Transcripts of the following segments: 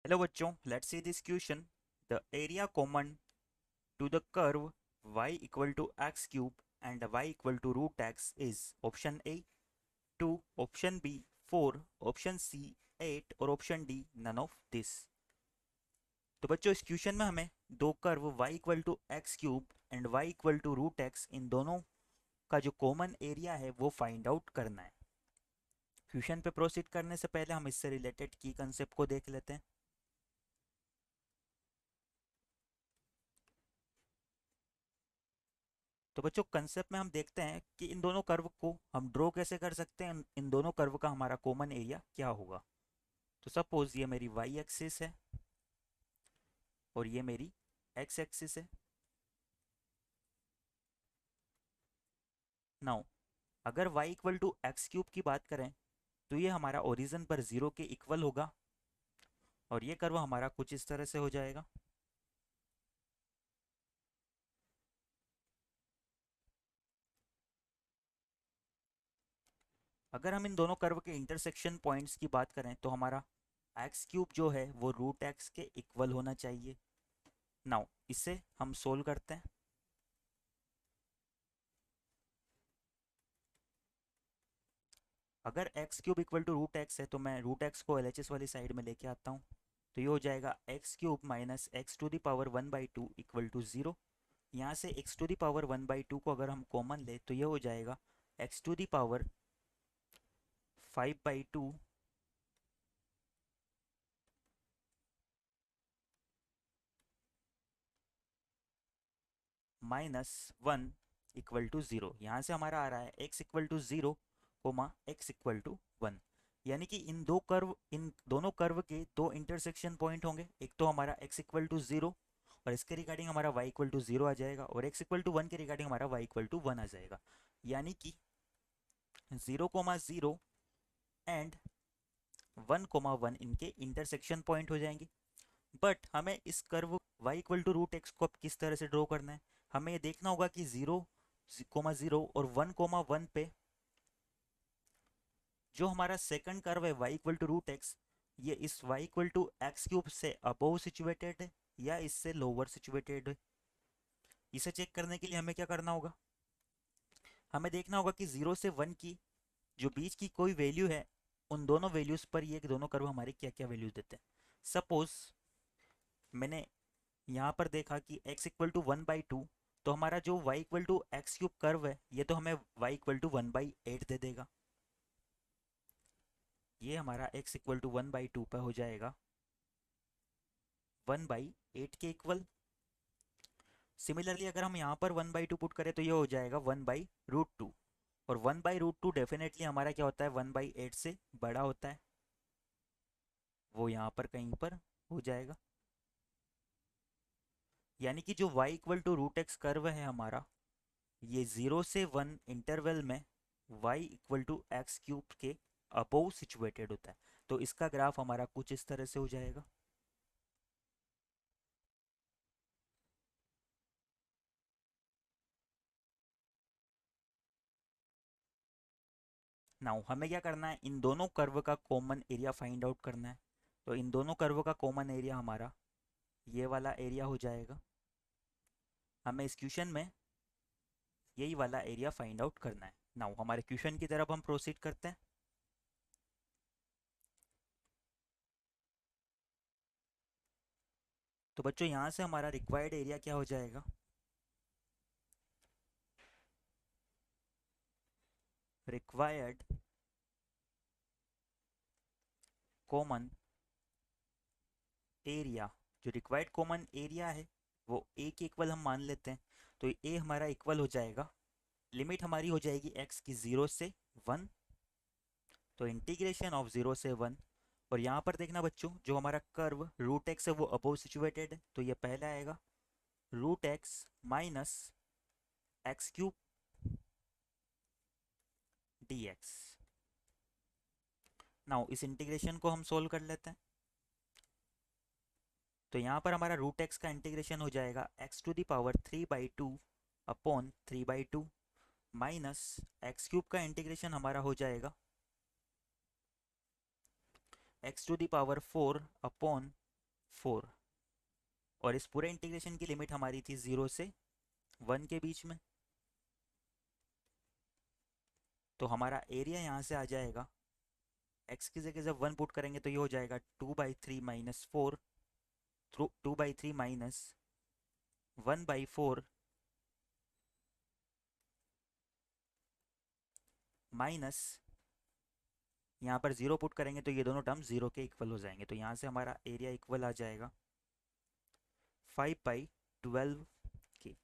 Hello बच्चों, let's see this question. The area common to the curve y equal to x cube and y equal to root x is option A 2, option B 4, option C 8 और option D none of this. तो बच्चों, इस question में हमें दो curve y equal to x cube and y equal to root x इन दोनों का जो कॉमन एरिया है वो फाइंड आउट करना है। क्वेश्चन पे प्रोसीड करने से पहले हम इससे रिलेटेड की कंसेप्ट को देख लेते हैं। तो बच्चों, कंसेप्ट में हम देखते हैं कि इन दोनों कर्व को हम ड्रॉ कैसे कर सकते हैं। इन दोनों कर्व का हमारा कॉमन एरिया क्या होगा। तो सपोज ये मेरी y एक्सिस है और ये मेरी x एक्सिस है। नाउ अगर y equal to x cube की बात करें तो ये हमारा ओरिजिन पर जीरो के इक्वल होगा और ये कर्व हमारा कुछ इस तरह से हो जाएगा। अगर हम इन दोनों कर्व के इंटरसेक्शन पॉइंट्स की बात करें तो हमारा एक्स क्यूब जो है वो रूट एक्स के इक्वल होना चाहिए। नाउ इसे हम सोल्व करते हैं। अगर x cube equal to root x है तो मैं रूट एक्स को एलएचएस वाली साइड में लेके आता हूँ। तो ये हो जाएगा x cube minus x to the power 1/2 equal to zero. यहाँ से एक्स टू द पावर 1/2 को अगर हम कॉमन ले तो ये हो जाएगा x to the power 5/2 minus 1 equal to zero. यहाँ से हमारा आ रहा है x equal to zero comma x equal to 1। यानी कि इन दोनों कर्व के दो इंटरसेक्शन पॉइंट होंगे। एक तो हमारा एक्स इक्वल टू ज़ीरो और इसके रिगार्डिंग हमारा y इक्वल टू ज़ीरो आ जाएगा और x इक्वल टू 1 के रिगार्डिंग हमारा y इक्वल टू 1 आ जाएगा। यानी कि 0,0 एंड 1,1 इनके इंटरसेक्शन पॉइंट हो जाएंगे। बट हमें इस curve y equal to root x को अब किस तरह से ड्रॉ करना है। हमें ये देखना होगा कि 0,0 और 1,1 पे जो हमारा सेकंड कर्व है y equal to root x, ये इस y equal to x cube से अबोव सिचुएटेड है या इससे लोअर सिचुएटेड है। इसे चेक करने के लिए हमें क्या करना होगा, हमें देखना होगा कि 0 से 1 की जो बीच की कोई वैल्यू है उन दोनों वैल्यूज पर ये दोनों कर्व हमारे क्या क्या वैल्यूज देते हैं। सपोज मैंने यहाँ पर देखा कि x इक्वल टू 1/2, तो हमारा जो y equal to x cube curve है ये तो हमें y इक्वल टू 1/8 दे देगा। ये हमारा x इक्वल टू 1/2 पर हो जाएगा 1/8 के इक्वल। सिमिलरली अगर हम यहाँ पर 1/2 पुट करें तो ये हो जाएगा 1/√2 और 1/√2 डेफिनेटली हमारा क्या होता है 1/8 से बड़ा होता है। वो यहाँ पर कहीं पर हो जाएगा। यानी कि जो y equal to root x curve है हमारा, ये 0 से 1 इंटरवल में y equal to x cube के अपोव सिचुएटेड होता है। तो इसका ग्राफ हमारा कुछ इस तरह से हो जाएगा। नाउ हमें क्या करना है, इन दोनों कर्व का कॉमन एरिया फाइंड आउट करना है। तो इन दोनों कर्व का कॉमन एरिया हमारा ये वाला एरिया हो जाएगा। हमें इस क्वेश्चन में यही वाला एरिया फाइंड आउट करना है। नाउ हमारे क्वेश्चन की तरफ हम प्रोसीड करते हैं। तो बच्चों, यहाँ से हमारा रिक्वायर्ड एरिया क्या हो जाएगा, रिक्वायर्ड कॉमन एरिया, जो रिक्वायर्ड कॉमन एरिया है वो ए के इक्वल हम मान लेते हैं। तो ए हमारा इक्वल हो जाएगा, लिमिट हमारी हो जाएगी एक्स की 0 से 1, तो इंटीग्रेशन ऑफ 0 से 1। और यहाँ पर देखना बच्चों, जो हमारा कर्व रूट एक्स है वो अपोव सिचुएटेड है, तो ये पहला आएगा root x minus x cube d x. Now इस इंटीग्रेशन को हम सोल्व कर लेते हैं। तो यहाँ पर हमारा रूट एक्स का इंटीग्रेशन हो जाएगा x to the power 3/2 upon 3/2 minus x cube का इंटीग्रेशन हमारा हो जाएगा x to the power 4 upon 4 और इस पूरे इंटीग्रेशन की लिमिट हमारी थी 0 से 1 के बीच में। तो हमारा एरिया यहाँ से आ जाएगा, x की जगह जब 1 पुट करेंगे तो ये हो जाएगा 2/3 माइनस 4, 2/3 माइनस 1/4 माइनस, यहाँ पर 0 पुट करेंगे तो ये दोनों टर्म 0 के इक्वल हो जाएंगे। तो यहाँ से हमारा एरिया इक्वल आ जाएगा 5/12 के।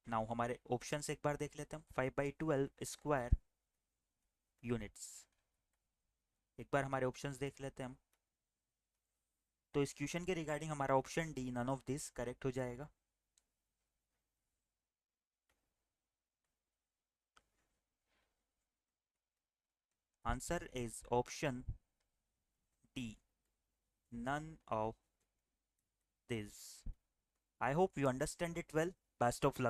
नाउ हमारे ऑप्शन से एक बार देख लेते हैं हम। 5/12 स्क्वायर यूनिट्स। एक बार हमारे ऑप्शंस देख लेते हैं हम। तो इस क्वेश्चन के रिगार्डिंग हमारा option D, none of this, correct हो जाएगा। Answer is option D, none of this. I hope you understand it well. Best of luck.